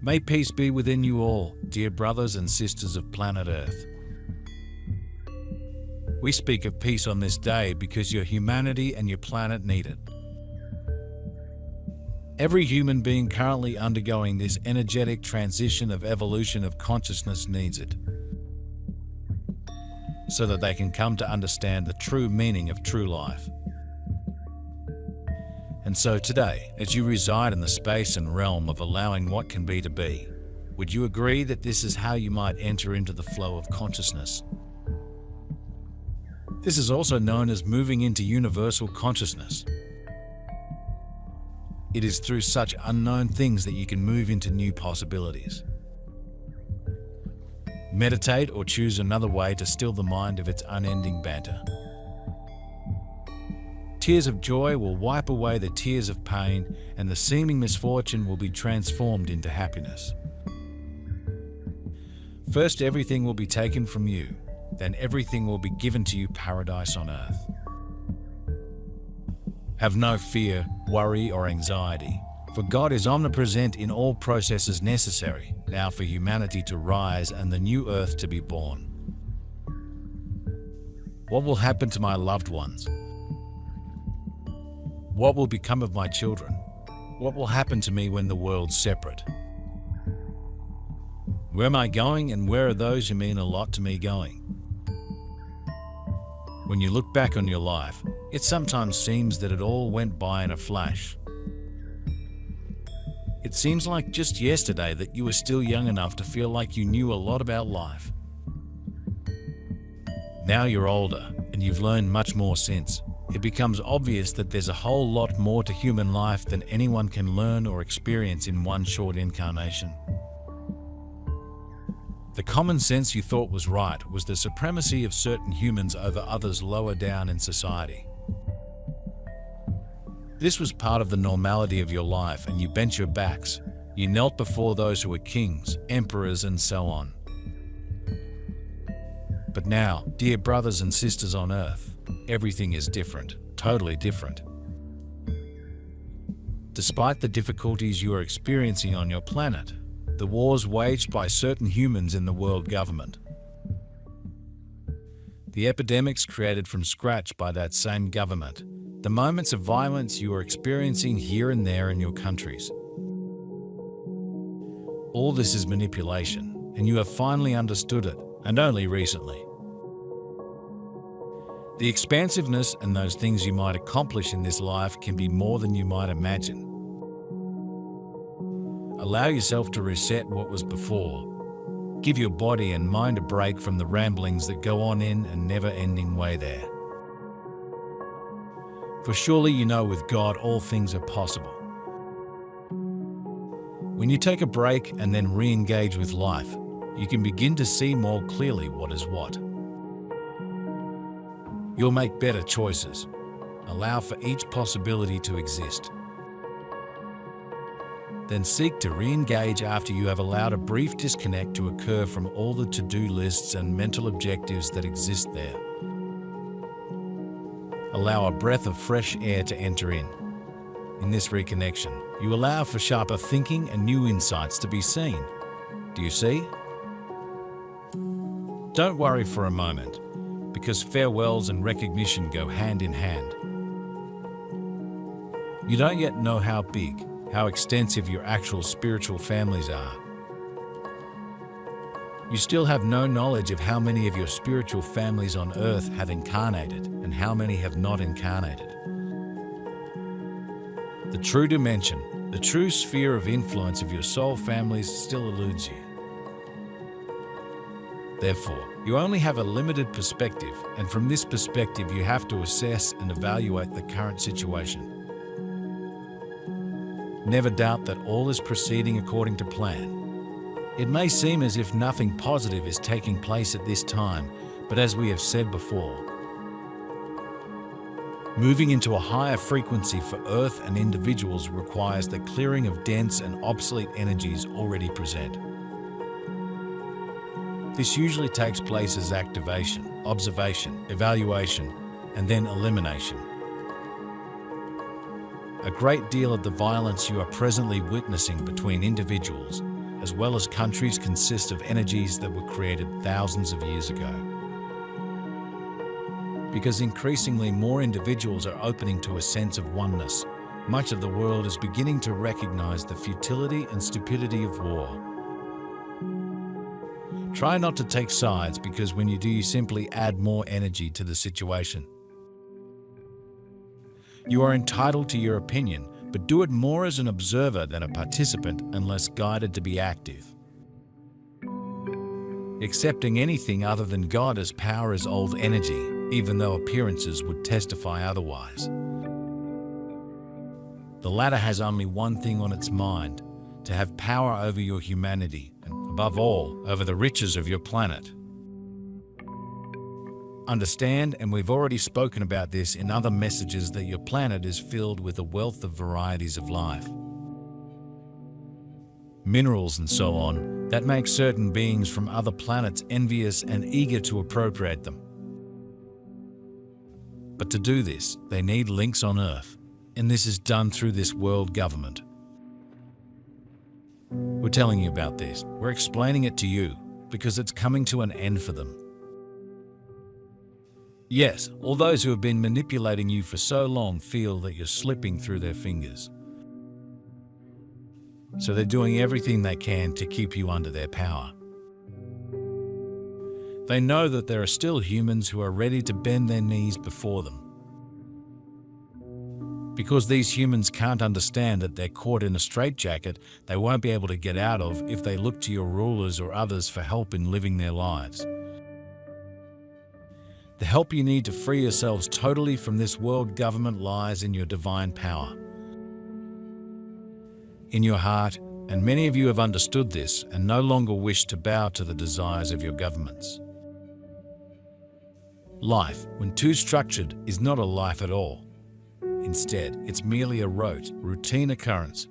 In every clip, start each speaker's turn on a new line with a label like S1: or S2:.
S1: May peace be within you all, dear brothers and sisters of planet Earth. We speak of peace on this day because your humanity and your planet need it. Every human being currently undergoing this energetic transition of evolution of consciousness needs it, so that they can come to understand the true meaning of true life. And so today, as you reside in the space and realm of allowing what can be to be, would you agree that this is how you might enter into the flow of consciousness? This is also known as moving into universal consciousness. It is through such unknown things that you can move into new possibilities. Meditate or choose another way to still the mind of its unending banter. Tears of joy will wipe away the tears of pain, and the seeming misfortune will be transformed into happiness. First, everything will be taken from you, then everything will be given to you, paradise on earth. Have no fear, worry, or anxiety, for God is omnipresent in all processes necessary now for humanity to rise and the new earth to be born. What will happen to my loved ones? What will become of my children? What will happen to me when the world's separate? Where am I going, and where are those who mean a lot to me going? When you look back on your life, it sometimes seems that it all went by in a flash. It seems like just yesterday that you were still young enough to feel like you knew a lot about life. Now you're older, and you've learned much more since. It becomes obvious that there's a whole lot more to human life than anyone can learn or experience in one short incarnation. The common sense you thought was right was the supremacy of certain humans over others lower down in society. This was part of the normality of your life, and you bent your backs. You knelt before those who were kings, emperors, and so on. But now, dear brothers and sisters on earth, everything is different, totally different. Despite the difficulties you are experiencing on your planet, the wars waged by certain humans in the world government, the epidemics created from scratch by that same government, the moments of violence you are experiencing here and there in your countries. All this is manipulation, and you have finally understood it, and only recently. The expansiveness and those things you might accomplish in this life can be more than you might imagine. Allow yourself to reset what was before. Give your body and mind a break from the ramblings that go on in a never-ending way there. For surely you know with God all things are possible. When you take a break and then re-engage with life, you can begin to see more clearly what is what. You'll make better choices. Allow for each possibility to exist. Then seek to re-engage after you have allowed a brief disconnect to occur from all the to-do lists and mental objectives that exist there. Allow a breath of fresh air to enter in. In this reconnection, you allow for sharper thinking and new insights to be seen. Do you see? Don't worry for a moment, because farewells and recognition go hand in hand. You don't yet know how big, how extensive your actual spiritual families are. You still have no knowledge of how many of your spiritual families on earth have incarnated and how many have not incarnated. The true dimension, the true sphere of influence of your soul families still eludes you. Therefore, you only have a limited perspective, and from this perspective you have to assess and evaluate the current situation. Never doubt that all is proceeding according to plan. It may seem as if nothing positive is taking place at this time, but as we have said before, moving into a higher frequency for Earth and individuals requires the clearing of dense and obsolete energies already present. This usually takes place as activation, observation, evaluation, and then elimination. A great deal of the violence you are presently witnessing between individuals as well as countries, consist of energies that were created thousands of years ago. Because increasingly more individuals are opening to a sense of oneness, much of the world is beginning to recognize the futility and stupidity of war. Try not to take sides, because when you do, you simply add more energy to the situation. You are entitled to your opinion, but do it more as an observer than a participant unless guided to be active. Accepting anything other than God as power is old energy, even though appearances would testify otherwise. The latter has only one thing on its mind: to have power over your humanity, and above all, over the riches of your planet. Understand, and we've already spoken about this in other messages, that your planet is filled with a wealth of varieties of life. Minerals and so on, that make certain beings from other planets envious and eager to appropriate them. But to do this, they need links on Earth, and this is done through this world government. We're telling you about this. We're explaining it to you, because it's coming to an end for them. Yes, all those who have been manipulating you for so long feel that you're slipping through their fingers. So they're doing everything they can to keep you under their power. They know that there are still humans who are ready to bend their knees before them. Because these humans can't understand that they're caught in a straitjacket they won't be able to get out of if they look to your rulers or others for help in living their lives. The help you need to free yourselves totally from this world government lies in your divine power, in your heart, and many of you have understood this and no longer wish to bow to the desires of your governments. Life, when too structured, is not a life at all. Instead, it's merely a rote, routine occurrence.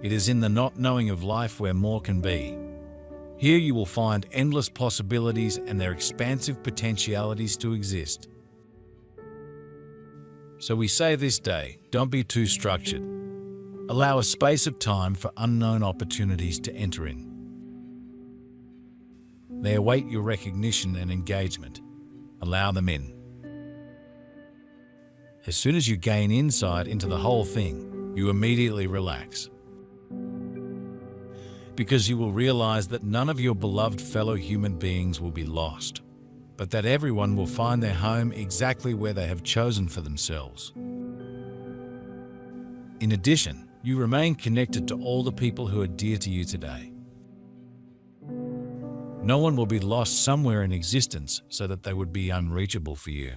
S1: It is in the not knowing of life where more can be. Here you will find endless possibilities and their expansive potentialities to exist. So we say this day, don't be too structured. Allow a space of time for unknown opportunities to enter in. They await your recognition and engagement. Allow them in. As soon as you gain insight into the whole thing, you immediately relax. Because you will realize that none of your beloved fellow human beings will be lost, but that everyone will find their home exactly where they have chosen for themselves. In addition, you remain connected to all the people who are dear to you today. No one will be lost somewhere in existence so that they would be unreachable for you.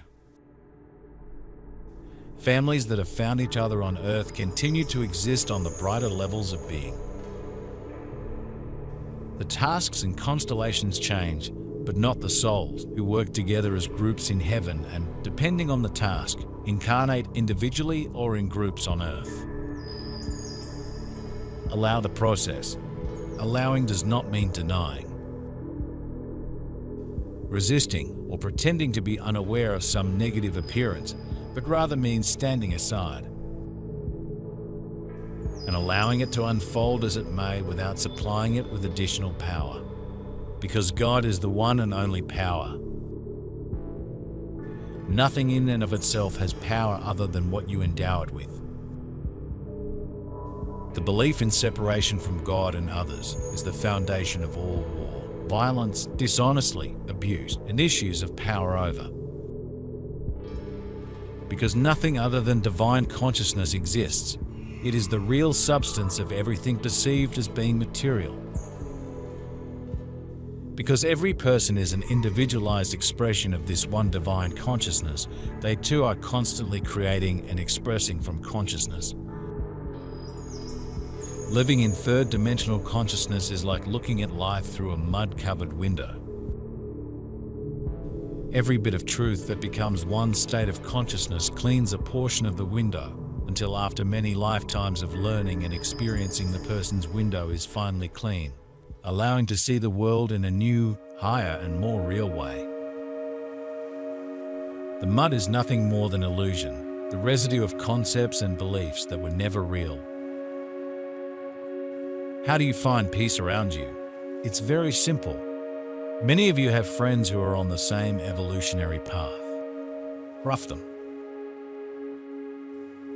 S1: Families that have found each other on Earth continue to exist on the brighter levels of being. The tasks and constellations change, but not the souls, who work together as groups in heaven and, depending on the task, incarnate individually or in groups on Earth. Allow the process. Allowing does not mean denying, resisting, or pretending to be unaware of some negative appearance, but rather means standing aside and allowing it to unfold as it may without supplying it with additional power, because God is the one and only power. Nothing in and of itself has power other than what you endow it with. The belief in separation from God and others is the foundation of all war, violence, dishonesty, abuse, and issues of power over. Because nothing other than divine consciousness exists, it is the real substance of everything perceived as being material. Because every person is an individualized expression of this one divine consciousness, they too are constantly creating and expressing from consciousness. Living in third-dimensional consciousness is like looking at life through a mud-covered window. Every bit of truth that becomes one state of consciousness cleans a portion of the window, until after many lifetimes of learning and experiencing, the person's window is finally clean, allowing to see the world in a new, higher and more real way. The mud is nothing more than illusion, the residue of concepts and beliefs that were never real. How do you find peace around you? It's very simple. Many of you have friends who are on the same evolutionary path. Rough them.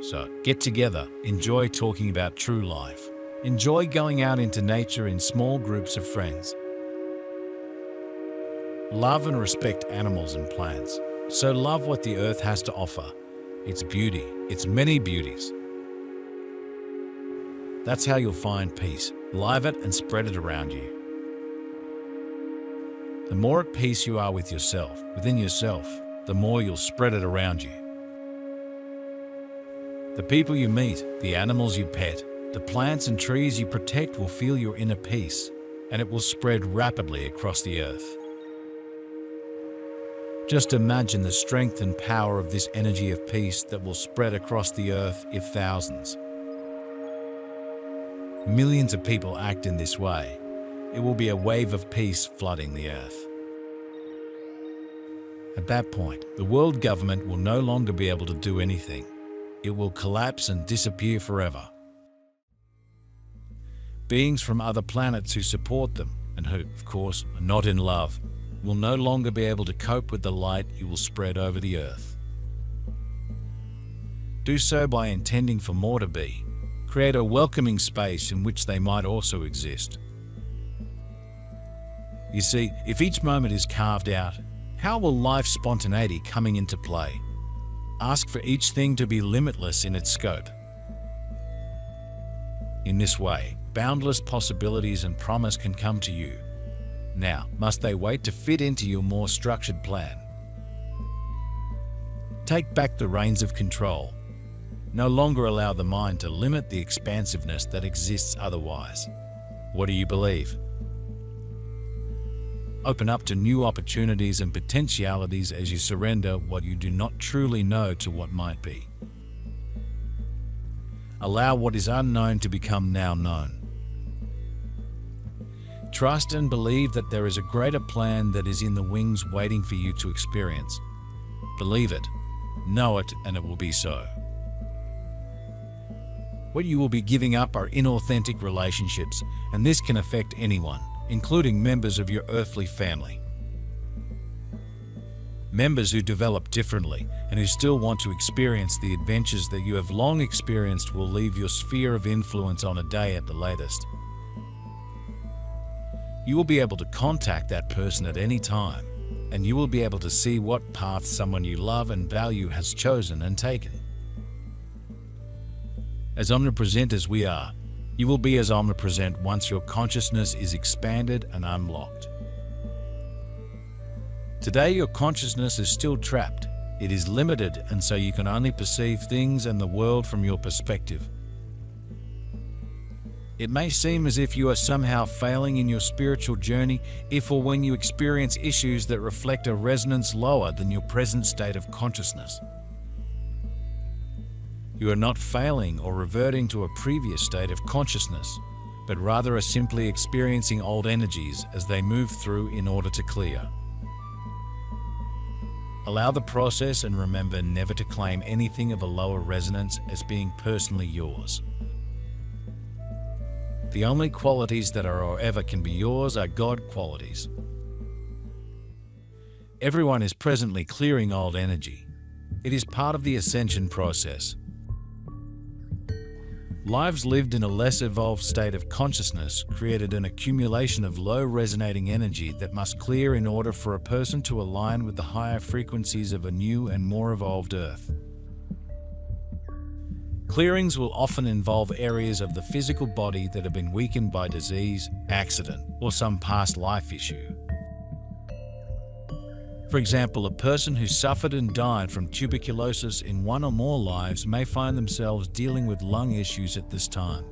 S1: So get together, enjoy talking about true life. Enjoy going out into nature in small groups of friends. Love and respect animals and plants. So love what the earth has to offer. Its beauty, its many beauties. That's how you'll find peace. Live it and spread it around you. The more at peace you are with yourself, within yourself, the more you'll spread it around you. The people you meet, the animals you pet, the plants and trees you protect will feel your inner peace, and it will spread rapidly across the earth. Just imagine the strength and power of this energy of peace that will spread across the earth if thousands, millions of people act in this way. It will be a wave of peace flooding the earth. At that point, the world government will no longer be able to do anything. It will collapse and disappear forever. Beings from other planets who support them, and who, of course, are not in love, will no longer be able to cope with the light you will spread over the earth. Do so by intending for more to be. Create a welcoming space in which they might also exist. You see, if each moment is carved out, how will life's spontaneity coming into play? Ask for each thing to be limitless in its scope. In this way, boundless possibilities and promise can come to you. Now, must they wait to fit into your more structured plan? Take back the reins of control. No longer allow the mind to limit the expansiveness that exists otherwise. What do you believe? Open up to new opportunities and potentialities as you surrender what you do not truly know to what might be. Allow what is unknown to become now known. Trust and believe that there is a greater plan that is in the wings waiting for you to experience. Believe it, know it, and it will be so. What you will be giving up are inauthentic relationships, and this can affect anyone, including members of your earthly family. Members who develop differently and who still want to experience the adventures that you have long experienced will leave your sphere of influence on a day at the latest. You will be able to contact that person at any time, and you will be able to see what path someone you love and value has chosen and taken. As omnipresent as we are, you will be as omnipresent once your consciousness is expanded and unlocked. Today, your consciousness is still trapped. It is limited, and so you can only perceive things and the world from your perspective. It may seem as if you are somehow failing in your spiritual journey if or when you experience issues that reflect a resonance lower than your present state of consciousness. You are not failing or reverting to a previous state of consciousness, but rather are simply experiencing old energies as they move through in order to clear. Allow the process and remember never to claim anything of a lower resonance as being personally yours. The only qualities that are or ever can be yours are God qualities. Everyone is presently clearing old energy. It is part of the ascension process. Lives lived in a less evolved state of consciousness created an accumulation of low resonating energy that must clear in order for a person to align with the higher frequencies of a new and more evolved Earth. Clearings will often involve areas of the physical body that have been weakened by disease, accident, or some past life issue. For example, a person who suffered and died from tuberculosis in one or more lives may find themselves dealing with lung issues at this time.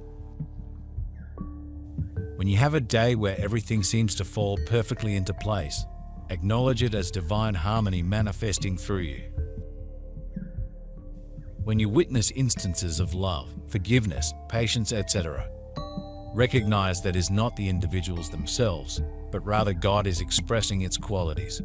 S1: When you have a day where everything seems to fall perfectly into place, acknowledge it as divine harmony manifesting through you. When you witness instances of love, forgiveness, patience, etc., recognize that is not the individuals themselves, but rather God is expressing its qualities.